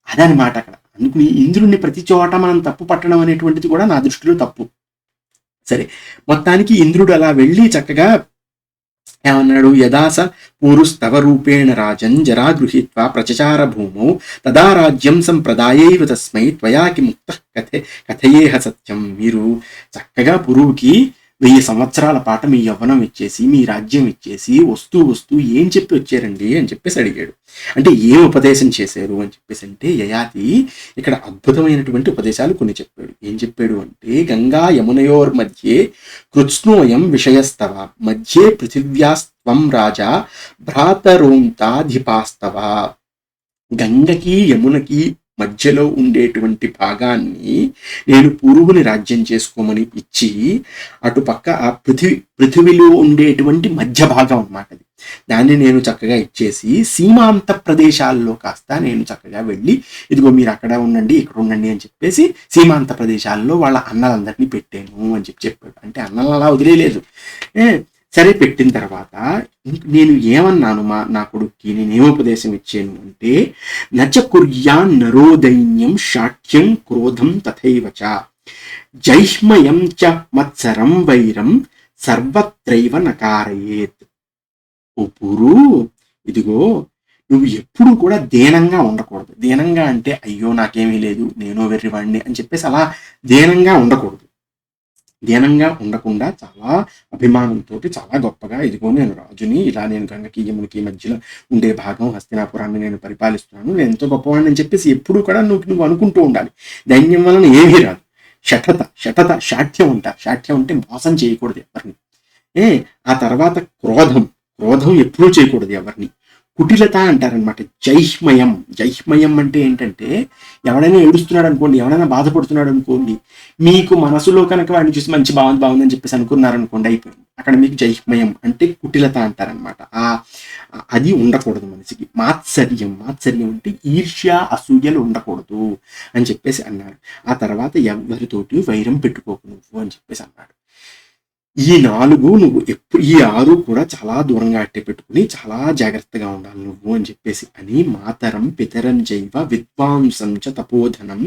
అదనమాట అక్కడ. అందుకని ఇంద్రుడిని ప్రతి చోట మనం తప్పు పట్టడం అనేటువంటిది కూడా నా దృష్టిలో తప్పు. సరే, మొత్తానికి ఇంద్రుడు అలా వెళ్ళి చక్కగా ఏమన్నాడు, యదాస పూరుస్తవ రూపేణ రాజన్ జరా గృహీత్వా ప్రచచార భూమౌ తదా రాజ్యం సంప్రదాయైవ తస్మై త్వయాకి ముక్త కథయేహ సత్యం. మీరు చక్కగా పురువుకి 1000 సంవత్సరాల పాటు మీ యవ్వనం ఇచ్చేసి మీ రాజ్యం ఇచ్చేసి వస్తూ ఏం చెప్పి వచ్చారండి అని చెప్పేసి అడిగాడు. అంటే ఏం ఉపదేశం చేశారు అని చెప్పేసి అంటే యయాతి ఇక్కడ అద్భుతమైనటువంటి ఉపదేశాలు కొన్ని చెప్పాడు. ఏం చెప్పాడు అంటే, గంగా యమునయోర్ మధ్యే కృత్స్నోయం విషయస్తవ మధ్యే పృథివ్యాస్త్వం రాజా భ్రాతరోంతాధిపాస్తవ. గంగకి యమునకి మధ్యలో ఉండేటువంటి భాగాన్ని నేను పురుగుని రాజ్యం చేసుకోమని ఇచ్చి, అటుపక్క ఆ పృథివిలో ఉండేటువంటి మధ్య భాగం అన్నమాట అది, దాన్ని నేను చక్కగా ఇచ్చేసి సీమాంత ప్రదేశాల్లో కాస్త నేను చక్కగా వెళ్ళి ఇదిగో మీరు అక్కడ ఉండండి ఇక్కడ ఉండండి అని చెప్పేసి సీమాంత ప్రదేశాల్లో వాళ్ళ అన్నలందరినీ పెట్టాను అని చెప్పాడు. అంటే అన్నలు అలా వదిలేదు. సరే, పెట్టిన తర్వాత నేను ఏమన్నాను నా కొడుక్కి, నేనేమోపదేశం ఇచ్చాను అంటే, నచ కుర్యాన్ నరోదైన్యం శాఠ్యం క్రోధం తథైవచ జైష్మయం చ మత్సరం వైరం సర్వత్రైవ నకారయేత్. ఓ పురు, ఇదిగో నువ్వు ఎప్పుడు కూడా దీనంగా ఉండకూడదు. దీనంగా అంటే అయ్యో నాకేమీ లేదు నేను వెర్రివాడిని అని చెప్పేసి అలా దీనంగా ఉండకూడదు. దీనంగా ఉండకుండా చాలా అభిమానంతో చాలా గొప్పగా ఇదిగో నేను రాజుని, ఇలా నేను గంగకి యమునికి మధ్యలో ఉండే భాగం హస్తినాపురాన్ని నేను పరిపాలిస్తున్నాను, నేను ఎంతో గొప్పవాడిని అని చెప్పేసి ఎప్పుడు కూడా నువ్వు అనుకుంటూ ఉండాలి. దైన్యం వలన ఏమీ రాదు. శాఠ్యం అంటే మోసం చేయకూడదు ఎవరిని. ఆ తర్వాత క్రోధం ఎప్పుడూ చేయకూడదు ఎవరిని. కుటిలత అంటారనమాట. జైష్మయం అంటే ఏంటంటే, ఎవడైనా ఏడుస్తున్నాడు అనుకోండి, ఎవడైనా బాధపడుతున్నాడు అనుకోండి, మీకు మనసులో కనుక వాడిని చూసి మంచి బాగుందని చెప్పేసి అనుకున్నారనుకోండి, అయిపోయింది అక్కడ మీకు జైష్మయం అంటే కుటిలత అంటారనమాట. అది ఉండకూడదు మనిషికి. మాత్సర్యం అంటే ఈర్ష్య అసూయలు ఉండకూడదు అని చెప్పేసి అన్నారు. ఆ తర్వాత ఎవరితోటి వైరం పెట్టుకోకు నువ్వు అని చెప్పేసి అన్నాడు. ఈ 4 నువ్వు ఈ 6 కూడా చాలా దూరంగా అట్టే పెట్టుకుని చాలా జాగ్రత్తగా ఉండాలి నువ్వు అని చెప్పేసి అని మాతరం పితరం జైవ విద్వాంసం చ తపోధనం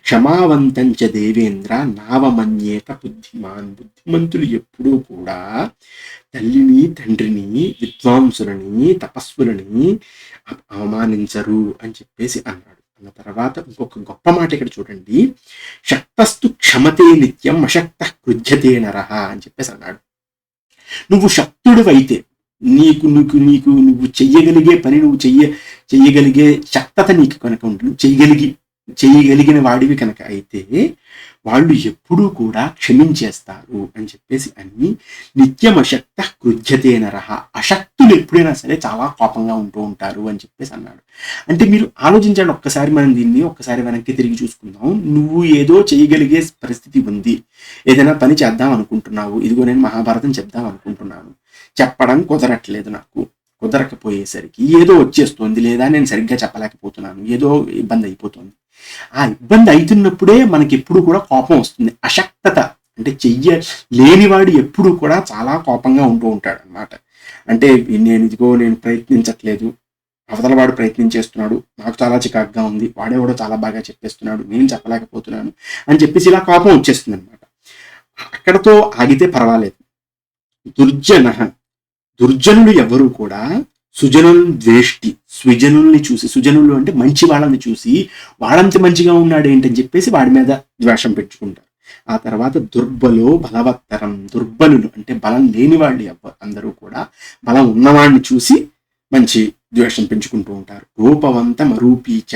క్షమావంతం చ దేవేంద్ర నావమన్యేత బుద్ధిమాన్. బుద్ధిమంతులు ఎప్పుడూ కూడా తల్లిని తండ్రిని విద్వాంసులని తపస్సులని అవమానించరు అని చెప్పేసి అన్నాడు. అన్న తర్వాత ఇంకొక గొప్ప మాట ఇక్కడ చూడండి, శక్తస్తు క్షమతే నిత్యం అశక్త కృధ్యతే నరహ అని చెప్పేసి అన్నాడు. నువ్వు శక్తుడివైతే నీకు నీకు నీకు నువ్వు చెయ్యగలిగే పని నువ్వు చెయ్యగలిగే శక్తత నీకు కనుక ఉంటుంది, చేయగలిగిన వాడివి కనుక అయితే వాళ్ళు ఎప్పుడూ కూడా క్షమించేస్తారు అని చెప్పేసి అని నిత్యమశక్త కృధ్యతే నరహ. అశక్తులు ఎప్పుడైనా సరే చాలా కోపంగా ఉంటూ ఉంటారు అని చెప్పేసి అన్నాడు. అంటే మీరు ఆలోచించండి ఒక్కసారి, మనం దీన్ని ఒక్కసారి వెనక్కి తిరిగి చూసుకుందాం. నువ్వు ఏదో చేయగలిగే పరిస్థితి ఉంది, ఏదైనా పని చేద్దాం అనుకుంటున్నావు, ఇదిగో నేను మహాభారతం చెప్దాం అనుకుంటున్నాను, చెప్పడం కుదరట్లేదు, నాకు కుదరకపోయేసరికి ఏదో వచ్చేస్తుంది, లేదా నేను సరిగ్గా చెప్పలేకపోతున్నాను, ఏదో ఇబ్బంది అయిపోతుంది. ఆ ఇబ్బంది అవుతున్నప్పుడే మనకి ఎప్పుడు కూడా కోపం వస్తుంది. అశక్తత అంటే లేనివాడు ఎప్పుడు కూడా చాలా కోపంగా ఉంటూ ఉంటాడు అనమాట. అంటే నేను ప్రయత్నించట్లేదు, అవతలవాడు ప్రయత్నం చేస్తున్నాడు, నాకు చాలా చికాకుగా ఉంది, వాడేవాడో చాలా బాగా చెప్పేస్తున్నాడు, నేను చెప్పలేకపోతున్నాను అని చెప్పేసి ఇలా కోపం వచ్చేస్తుంది అనమాట. అక్కడతో ఆగితే పర్వాలేదు. దుర్జనులు ఎవరు కూడా సుజనులు ద్వేష్టి, స్విజనుల్ని చూసి, సుజనులు అంటే మంచి వాళ్ళని చూసి వాడంత మంచిగా ఉన్నాడు ఏంటని చెప్పేసి వాడి మీద ద్వేషం పెంచుకుంటారు. ఆ తర్వాత దుర్బలో బలవత్తరం, దుర్బలులు అంటే బలం లేని వాళ్ళు అందరూ కూడా బలం ఉన్నవాడిని చూసి మంచి ద్వేషం పెంచుకుంటూ ఉంటారు. రూపవంతం అరూపీచ,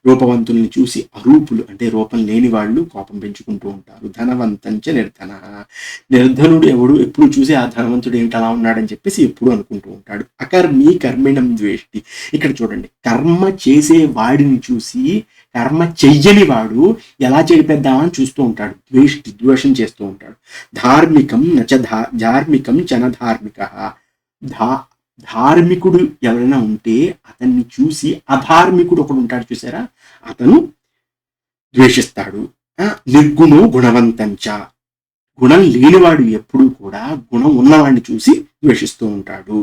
రూపవంతుల్ని చూసి అరూపులు అంటే రూపం లేని వాళ్ళు కోపం పెంచుకుంటూ ఉంటారు. ధనవంతంచ నిర్ధన, నిర్ధనుడు ఎవడు ఎప్పుడు చూసి ఆ ధనవంతుడు ఏమిటి అలా ఉన్నాడని చెప్పేసి ఎప్పుడు అనుకుంటూ ఉంటాడు. అకర్మి కర్మిణం ద్వేష్టి, ఇక్కడ చూడండి, కర్మ చేసే వాడిని చూసి కర్మ చెయ్యని వాడు ఎలా చెడిపెద్దామని చూస్తూ ఉంటాడు, ద్వేషం చేస్తూ ఉంటాడు. ధార్మికం ధార్మికం చనధార్మిక, ధార్మికుడు ఎవరైనా ఉంటే అతన్ని చూసి అధార్మికుడు ఒకడు ఉంటాడు చూసారా, అతను ద్వేషిస్తాడు. నిర్గుణో గుణవంతంచ, గుణం లేనివాడు ఎప్పుడూ కూడా గుణం ఉన్నవాడిని చూసి ద్వేషిస్తూ ఉంటాడు.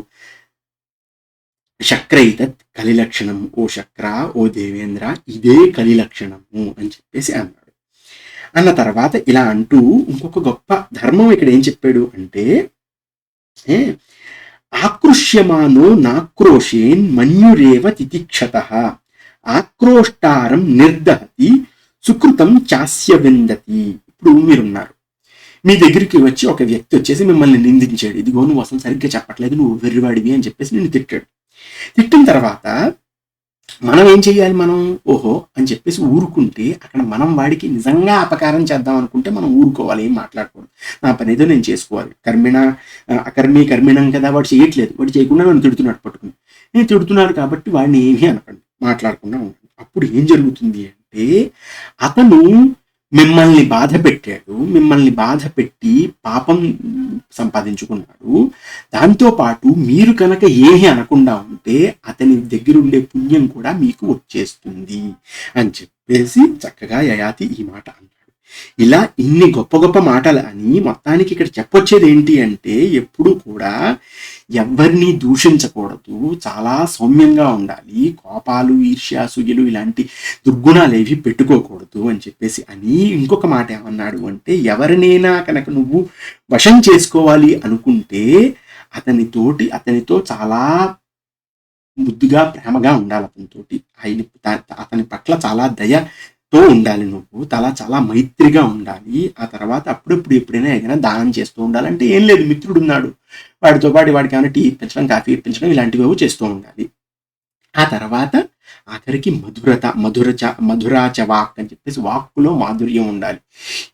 శక్రైతత్ కలిలక్షణం, ఓ శక్ర ఓ దేవేంద్ర ఇదే కలిలక్షణము అని చెప్పేసి అన్నాడు. అన్న తర్వాత ఇలా అంటూ ఇంకొక గొప్ప ధర్మం ఇక్కడ ఏం చెప్పాడు అంటే, ఆకృష్యమానో నాక్రోశేన్ మన్యురేవ తితిక్షతః ఆక్రోష్టారం నిర్దహతి సుకృతం చాస్య విందతి. ఇప్పుడు మీరున్నారు, మీ దగ్గరికి వచ్చి ఒక వ్యక్తి వచ్చేసి మిమ్మల్ని నిందించాడు, ఇదిగో నువ్వు అసలు సరిగ్గా చెప్పట్లేదు, నువ్వు వెర్రివాడివి అని చెప్పేసి నిన్ను తిట్టాడు. తిట్టిన తర్వాత మనం ఏం చెయ్యాలి, మనం ఓహో అని చెప్పేసి ఊరుకుంటే అక్కడ మనం వాడికి నిజంగా అపకారం చేద్దాం అనుకుంటే మనం ఊరుకోవాలి, ఏం మాట్లాడకూడదు, నా పని ఏదో నేను చేసుకోవాలి. కర్మిణం కదా, వాడు చేయట్లేదు, వాడు చేయకుండా నన్ను తిడుతున్నాడు పట్టుకుని, నేను తిడుతున్నాడు కాబట్టి వాడిని ఏమీ అనకండి, మాట్లాడకుండా ఉండండి. అప్పుడు ఏం జరుగుతుంది అంటే అతను మిమ్మల్ని బాధ పెట్టాడు, మిమ్మల్ని బాధ పెట్టి పాపం సంపాదించుకున్నాడు. దాంతోపాటు మీరు కనుక ఏమీ అనకుండా ఉంటే అతని దగ్గర ఉండే పుణ్యం కూడా మీకు వచ్చేస్తుంది అని చెప్పేసి చక్కగా యయాతి ఈ మాట అన్నాడు. ఇలా ఇన్ని గొప్ప గొప్ప మాటలు అని మొత్తానికి ఇక్కడ చెప్పొచ్చేది ఏంటి అంటే, ఎప్పుడు కూడా ఎవరిని దూషించకూడదు, చాలా సౌమ్యంగా ఉండాలి, కోపాలు ఈర్ష్యాసూయలు ఇలాంటి దుర్గుణాలు ఏవి పెట్టుకోకూడదు అని చెప్పేసి అని ఇంకొక మాట ఏమన్నాడు అంటే, ఎవరినైనా కనుక నువ్వు వశం చేసుకోవాలి అనుకుంటే అతనితో చాలా ముద్దుగా ప్రేమగా ఉండాలి, అతని పట్ల చాలా దయతో ఉండాలి, నువ్వు చాలా మైత్రిగా ఉండాలి. ఆ తర్వాత అప్పుడప్పుడు ఎప్పుడైనా ఏదైనా దానం చేస్తూ ఉండాలంటే ఏం లేదు, మిత్రుడు ఉన్నాడు, వాడితో పాటు వాడికి ఏమైనా టీ ఇప్పించడం, కాఫీ ఇప్పించడం ఇలాంటివి చేస్తూ ఉండాలి. ఆ తర్వాత ఆఖరికి మధురాచ వాక్ అని చెప్పేసి వాక్కులో మాధుర్యం ఉండాలి.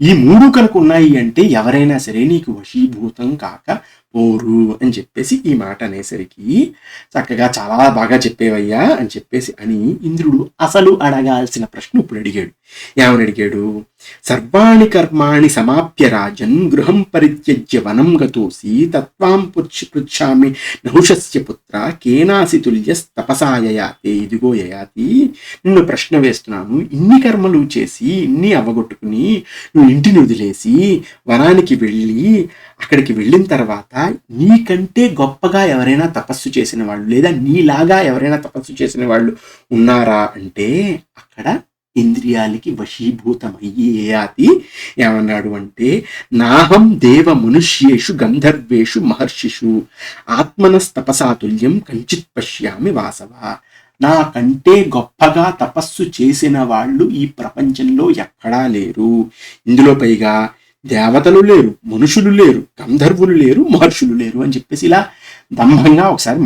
ఈ 3 కనుక ఉన్నాయి అంటే ఎవరైనా సరే నీకు వశీభూతం కాక పోరు అని చెప్పేసి ఈ మాట అనేసరికి చక్కగా చాలా బాగా చెప్పేవయ్యా అని చెప్పేసి అని ఇంద్రుడు అసలు అడగాల్సిన ప్రశ్న ఇప్పుడు అడిగాడు. ఏమని అడిగాడు? సర్వాణి కర్మాణి సమాప్య రాజన్ గృహం పరిత్యజ్య వనం గతోసి తత్వాం పృచ్ఛామి నహుషస్య పుత్ర కేనాసి తుల్య తపసాయయాతే. ఇదిగో యయాతి, నిన్ను ప్రశ్న వేస్తున్నాను. ఇన్ని కర్మలు చేసి ఇన్ని అవగొట్టుకుని నువ్వు ఇంటిని వదిలేసి వనానికి వెళ్ళి అక్కడికి వెళ్ళిన తర్వాత నీకంటే గొప్పగా ఎవరైనా తపస్సు చేసిన వాళ్ళు లేదా నీలాగా ఎవరైనా తపస్సు చేసిన వాళ్ళు ఉన్నారా అంటే అక్కడ ఇంద్రియాలకి వశీభూతమయ్యేయాతి ఏమన్నాడు అంటే, నాహం దేవ మనుష్యేషు గంధర్వేషు మహర్షిషు ఆత్మనస్తపసాతుల్యం కంచిత్ పశ్యామి వాసవ. నాకంటే గొప్పగా తపస్సు చేసిన వాళ్ళు ఈ ప్రపంచంలో ఎక్కడా లేరు. ఇందులో పైగా దేవతలు లేరు, మనుషులు లేరు, గంధర్వులు లేరు, మహర్షులు లేరు అని చెప్పేసి ఇలా దంభంగా ఒకసారి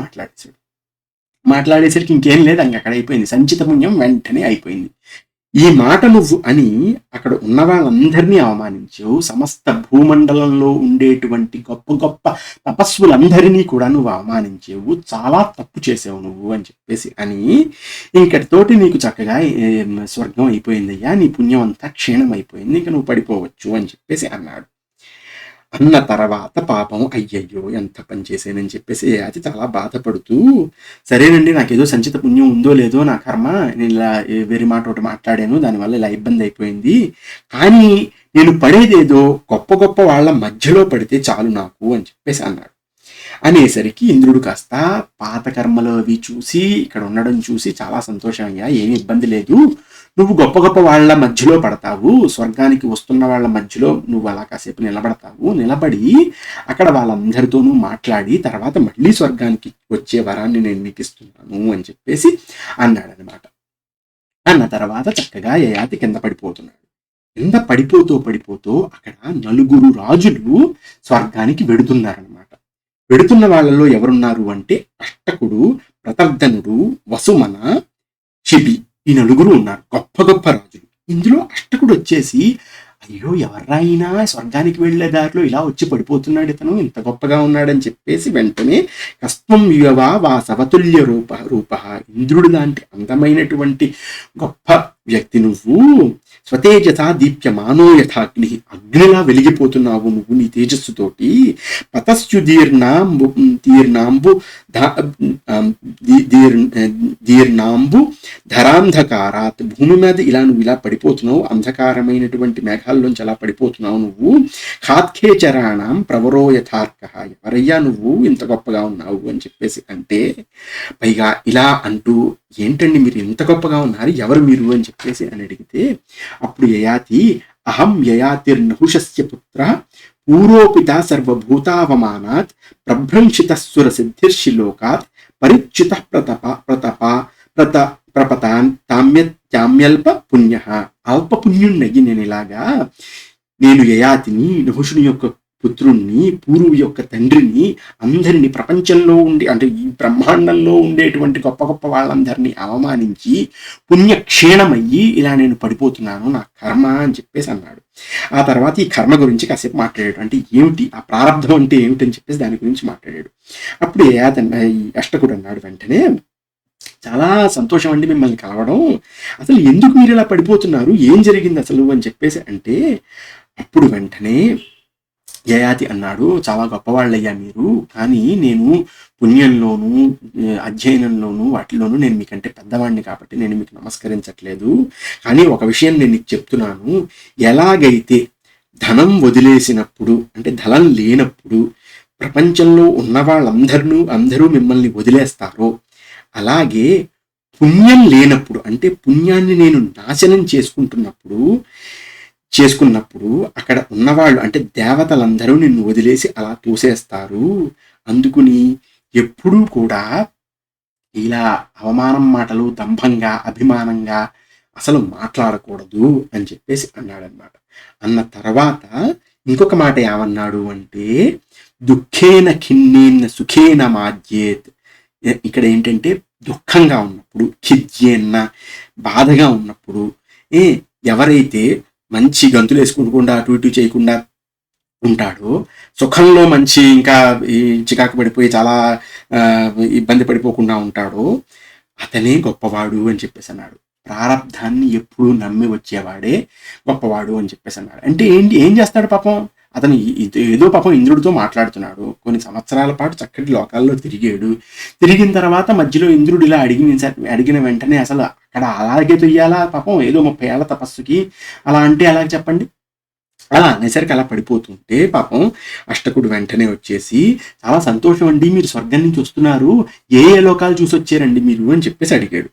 మాట్లాడేసరికి ఇంకేం లేదు, అక్కడ అయిపోయింది. సంచిత పుణ్యం వెంటనే అయిపోయింది. ఈ మాట నువ్వు అని అక్కడ ఉన్న వాళ్ళందరినీ అవమానించావు. సమస్త భూమండలంలో ఉండేటువంటి గొప్ప గొప్ప తపస్సులందరినీ కూడా నువ్వు అవమానించావు. చాలా తప్పు చేసావు నువ్వు అని చెప్పేసి అని ఇంకటితోటి నీకు చక్కగా స్వర్గం అయిపోయిందయ్యా, నీ పుణ్యం అంతా క్షీణం అయిపోయింది, ఇంకా నువ్వు పడిపోవచ్చు అని చెప్పేసి అన్నాడు. అన్న తర్వాత పాపం అయ్యయ్యో ఎంత పని చేశానని చెప్పేసి అది చాలా బాధపడుతూ, సరేనండి నాకేదో సంచిత పుణ్యం ఉందో లేదో నా కర్మ, నేను ఇలా వేరే మాట ఒకటి మాట్లాడాను, దానివల్ల ఇలా ఇబ్బంది అయిపోయింది, కానీ నేను పడేదేదో గొప్ప గొప్ప వాళ్ళ మధ్యలో పడితే చాలు నాకు అని చెప్పేసి అన్నాడు. అనేసరికి ఇంద్రుడు కాస్త పాత కర్మలు అవి చూసి ఇక్కడ ఉండడం చూసి చాలా సంతోషం, అయ్యా ఏమీ ఇబ్బంది లేదు, నువ్వు గొప్ప గొప్ప వాళ్ళ మధ్యలో పడతావు, స్వర్గానికి వస్తున్న వాళ్ళ మధ్యలో నువ్వు అలా కాసేపు నిలబడతావు, నిలబడి అక్కడ వాళ్ళందరితోనూ మాట్లాడి తర్వాత మళ్ళీ స్వర్గానికి వచ్చే వరాన్ని నేను నీకు ఇస్తున్నాను అని చెప్పేసి అన్నాడనమాట. అన్న తర్వాత చక్కగా యయాతి కింద పడిపోతున్నాడు. కింద పడిపోతూ అక్కడ నలుగురు రాజులు స్వర్గానికి వెడుతున్నారనమాట. వెడుతున్న వాళ్ళలో ఎవరున్నారు అంటే అష్టకుడు, ప్రతర్ధనుడు, వసుమన, శిబి, ఈ నలుగురు ఉన్నారు, గొప్ప గొప్ప రాజులు. ఇందులో అష్టకుడు వచ్చేసి అయ్యో ఎవర్రాయినా స్వర్గానికి వెళ్లే దారిలో ఇలా వచ్చి పడిపోతున్నాడు, ఇతను ఇంత గొప్పగా ఉన్నాడని చెప్పేసి వెంటనే కస్త్వం యువా వా సవతుల్య రూప, ఇంద్రుడు లాంటి అందమైనటువంటి గొప్ప వ్యక్తి నువ్వు, స్వతేజసా దీప్యమానో యథాగ్ని, అగ్నిలా వెలిగిపోతున్నావు నువ్వు నీ తేజస్సుతోటి, పతస్యు దీర్ణాంబు ధరాంధకారాత్, భూమి మీద ఇలా నువ్వు ఇలా పడిపోతున్నావు, అంధకారమైనటువంటి మేఘాల్లోంచి అలా పడిపోతున్నావు నువ్వు, ఖాత్ఖేచరాణం ప్రవరో యథార్క, ఎవరయ్యా నువ్వు ఇంత గొప్పగా ఉన్నావు అని చెప్పేసి అంటే, పైగా ఇలా అంటూ ఏంటండి మీరు ఇంత గొప్పగా ఉన్నారు, ఎవరు మీరు అని చెప్పేసి అని అడిగితే అప్పుడు యయాతి అహం యయాతిర్నహుషస్య పుత్ర పూరోపిత సర్వభూతావమానాత్ ప్రభ్రంశిత సుర సిద్ధిర్షిలోకాత్ పరిచ్యుత ప్రపతాన్ తామ్యల్ప పుణ్య. అల్ప పుణ్యుణ్ణి నేను యయాతిని, నహుషుని యొక్క పుత్రుణ్ణి, పూర్వు యొక్క తండ్రిని, అందరినీ ప్రపంచంలో ఉండి అంటే ఈ బ్రహ్మాండంలో ఉండేటువంటి గొప్ప గొప్ప వాళ్ళందరినీ అవమానించి పుణ్యక్షీణమయ్యి ఇలా నేను పడిపోతున్నాను, నా కర్మ అని చెప్పేసి అన్నాడు. ఆ తర్వాత ఈ కర్మ గురించి కాసేపు మాట్లాడాడు. అంటే ఏమిటి ఆ ప్రారంధం అంటే ఏమిటి అని చెప్పేసి దాని గురించి మాట్లాడాడు. అప్పుడు ఈ అష్టకుడు అన్నాడు వెంటనే, చాలా సంతోషం అండి మిమ్మల్ని కలవడం, అసలు ఎందుకు మీరు ఇలా పడిపోతున్నారు, ఏం జరిగింది అసలు అని చెప్పేసి అంటే అప్పుడు వెంటనే యయాతి అన్నాడు, చాలా గొప్పవాళ్ళయ్యా మీరు, కానీ నేను పుణ్యంలోనూ అధ్యయనంలోనూ వాటిలోనూ నేను మీకంటే పెద్దవాడిని కాబట్టి నేను మీకు నమస్కరించట్లేదు, కానీ ఒక విషయం నేను నీకు చెప్తున్నాను, ఎలాగైతే ధనం వదిలేసినప్పుడు అంటే ధనం లేనప్పుడు ప్రపంచంలో ఉన్న వాళ్ళందరూ మిమ్మల్ని వదిలేస్తారో, అలాగే పుణ్యం లేనప్పుడు అంటే పుణ్యాన్ని నేను నాశనం చేసుకున్నప్పుడు అక్కడ ఉన్నవాళ్ళు అంటే దేవతలందరూ నిన్ను వదిలేసి అలా తోసేస్తారు, అందుకుని ఎప్పుడూ కూడా ఇలా అవమానం మాటలు దంభంగా అభిమానంగా అసలు మాట్లాడకూడదు అని చెప్పేసి అన్నాడనమాట. అన్న తర్వాత ఇంకొక మాట ఏమన్నాడు అంటే, దుఃఖేన ఖిన్నేన సుఖేన మాజ్యేత్. ఇక్కడ ఏంటంటే దుఃఖంగా ఉన్నప్పుడు, ఖిజ్యేన్న బాధగా ఉన్నప్పుడు, ఎవరైతే మంచి గంతులు వేసుకుంటూ అటు ఇటు చేయకుండా ఉంటాడో, సుఖంలో మంచి ఇంకా ఈ చికాకు పడిపోయి చాలా ఇబ్బంది పడిపోకుండా ఉంటాడో అతనే గొప్పవాడు అని చెప్పేసి అన్నాడు. ప్రారంధాన్ని ఎప్పుడూ నమ్మి వచ్చేవాడే గొప్పవాడు అని చెప్పేసి అన్నాడు. అంటే ఏంటి, ఏం చేస్తాడు పాపం అతను? ఏదో పాపం ఇంద్రుడితో మాట్లాడుతున్నాడు, కొన్ని సంవత్సరాల పాటు చక్కటి లోకాల్లో తిరిగాడు. తిరిగిన తర్వాత మధ్యలో ఇంద్రుడు ఇలా అడిగిన వెంటనే అసలు అక్కడ అలాగే తొయ్యాలా పాపం? ఏదో 30 ఏళ్ల తపస్సుకి అలా అంటే అలాగే చెప్పండి. అలా అనేసరికి అలా పడిపోతుంటే పాపం అష్టకుడు వెంటనే వచ్చేసి, చాలా సంతోషం అండి, మీరు స్వర్గం నుంచి వస్తున్నారు, ఏ ఏ లోకాలు చూసి వచ్చారండి మీరు అని చెప్పేసి అడిగాడు.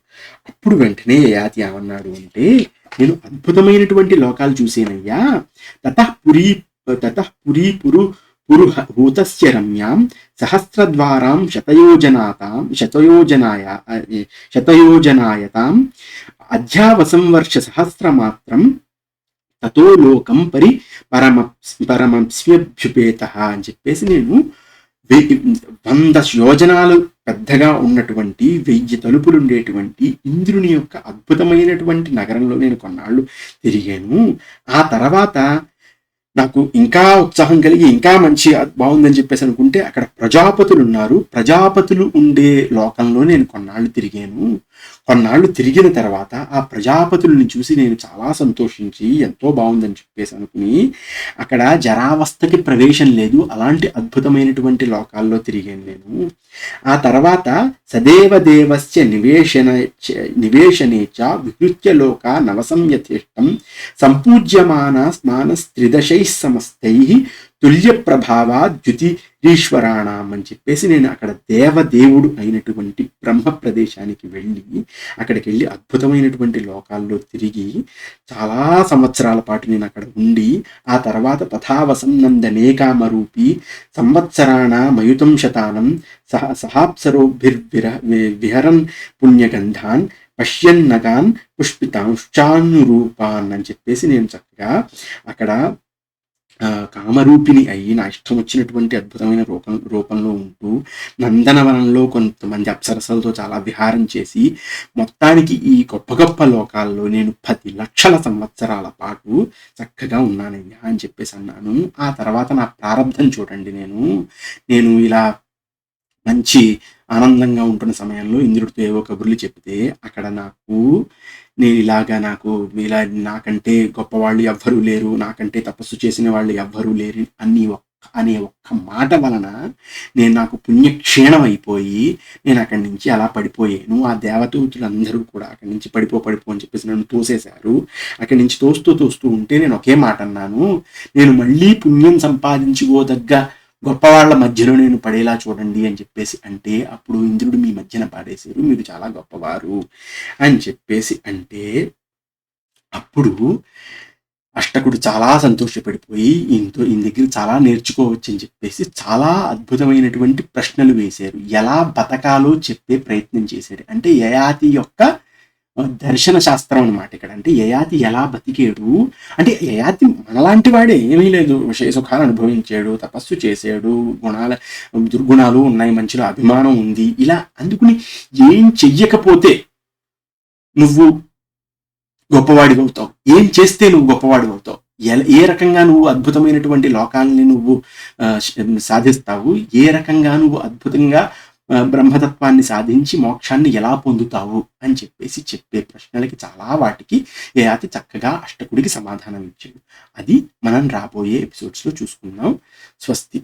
అప్పుడు వెంటనే యయాతి ఏమన్నాడు అంటే, నేను అద్భుతమైనటువంటి లోకాలు చూసేనయ్యా. తతః పురీ పురుహూతస్య రమ్యాం సహస్రద్వారాం శతయోజనాయతాం అధ్యావసం వర్ష సహస్రమాత్రం తతో లోకం పరమస్వ్యభ్యుపేత అని చెప్పేసి, నేను 100 యోజనాలు పెద్దగా ఉన్నటువంటి 1000 తలుపులు ఉండేటువంటి ఇంద్రుని యొక్క అద్భుతమైనటువంటి నగరంలో నేను కొన్నాళ్ళు తిరిగాను. ఆ తర్వాత నాకు ఇంకా ఉత్సాహం కలిగి ఇంకా మంచి బాగుందని చెప్పేసి అనుకుంటే అక్కడ ప్రజాపతులు ఉన్నారు, ప్రజాపతులు ఉండే లోకంలో నేను కొన్నాళ్ళు తిరిగాను. కొన్నాళ్ళు తిరిగిన తర్వాత ఆ ప్రజాపతుల్ని చూసి నేను చాలా సంతోషించి ఎంతో బాగుందని చెప్పేసి అనుకుని, అక్కడ జరావస్థకి ప్రవేశం లేదు, అలాంటి అద్భుతమైనటువంటి లోకాల్లో తిరిగాను నేను. ఆ తర్వాత సదేవ దేవస్య నివేశనేచ విహృత్య లోక నవసంయథేష్టం సంపూజ్యమాన స్నానస్త్రిదశై సమస్తై తుల్య ప్రభావ ద్యుతిరీశ్వరాణం అని చెప్పేసి, నేను అక్కడ దేవదేవుడు అయినటువంటి బ్రహ్మ ప్రదేశానికి వెళ్ళి అక్కడికి వెళ్ళి అద్భుతమైనటువంటి లోకాల్లో తిరిగి చాలా సంవత్సరాల పాటు నేను అక్కడ ఉండి, ఆ తర్వాత తథావసన్నందనేకామరూపి సంవత్సరాణ మయుతం శతానం విహరన్ పుణ్యగంధాన్ పశ్యన్నగాన్ పుష్పితాంశ్చానురూపాన్ అని చెప్పేసి, నేను చక్కగా అక్కడ కామరూపిణి అయ్యి నా ఇష్టం వచ్చినటువంటి అద్భుతమైన రూపంలో ఉంటూ నందనవనంలో కొంతమంది అప్సరసలతో చాలా విహారం చేసి, మొత్తానికి ఈ గొప్ప గొప్ప లోకాల్లో నేను 10 లక్షల సంవత్సరాల పాటు చక్కగా ఉన్నానయ్యా అని చెప్పేసి అన్నాను. ఆ తర్వాత నా ప్రారంధం చూడండి, నేను ఇలా మంచి ఆనందంగా ఉంటున్న సమయంలో ఇంద్రుడితో ఏవో కబుర్లు చెప్తే, అక్కడ నేను ఇలాగా ఇలా నాకంటే గొప్పవాళ్ళు ఎవ్వరూ లేరు, నాకంటే తపస్సు చేసిన వాళ్ళు ఎవ్వరూ లేరు అనే ఒక్క మాట వలన నాకు పుణ్యక్షీణం అయిపోయి నేను అక్కడి నుంచి అలా పడిపోయాను. ఆ దేవదూతులందరూ కూడా అక్కడి నుంచి పడిపో అని చెప్పేసి నన్ను తోసేశారు. అక్కడి నుంచి తోస్తూ ఉంటే నేను ఒకే మాట అన్నాను, నేను మళ్ళీ పుణ్యం సంపాదించుకోదగ్గ గొప్పవాళ్ల మధ్యలో నేను పడేలా చూడండి అని చెప్పేసి అంటే, అప్పుడు ఇంద్రుడు మీ మధ్యన పాడేశారు, మీరు చాలా గొప్పవారు అని చెప్పేసి అంటే, అప్పుడు అష్టకుడు చాలా సంతోషపడిపోయి ఈయన దగ్గర చాలా నేర్చుకోవచ్చు అని చెప్పేసి చాలా అద్భుతమైనటువంటి ప్రశ్నలు వేశారు. ఎలా బతకాలో చెప్పే ప్రయత్నం చేశారు. అంటే యయాతి యొక్క దర్శన శాస్త్రం అనమాట ఇక్కడ. అంటే యయాతి ఎలా బతికేడు అంటే, యయాతి మనలాంటి వాడే, ఏమీ లేదు, విషయ సుఖాలు అనుభవించాడు, తపస్సు చేశాడు, దుర్గుణాలు ఉన్నాయి, మంచిలో అభిమానం ఉంది, ఇలా అందుకుని ఏం చెయ్యకపోతే నువ్వు గొప్పవాడివి అవుతావు, ఏం చేస్తే నువ్వు గొప్పవాడివి అవుతావు, ఏ రకంగా నువ్వు అద్భుతమైనటువంటి లోకాలని నువ్వు సాధిస్తావు, ఏ రకంగా నువ్వు అద్భుతంగా బ్రహ్మతత్వాన్ని సాధించి మోక్షాన్ని ఎలా పొందుతావు అని చెప్పేసి చెప్పే ప్రశ్నలకి చాలా వాటికి యయాతి చక్కగా అష్టకుడికి సమాధానం ఇచ్చాడు. అది మనం రాబోయే ఎపిసోడ్స్లో చూసుకుందాం. స్వస్తి.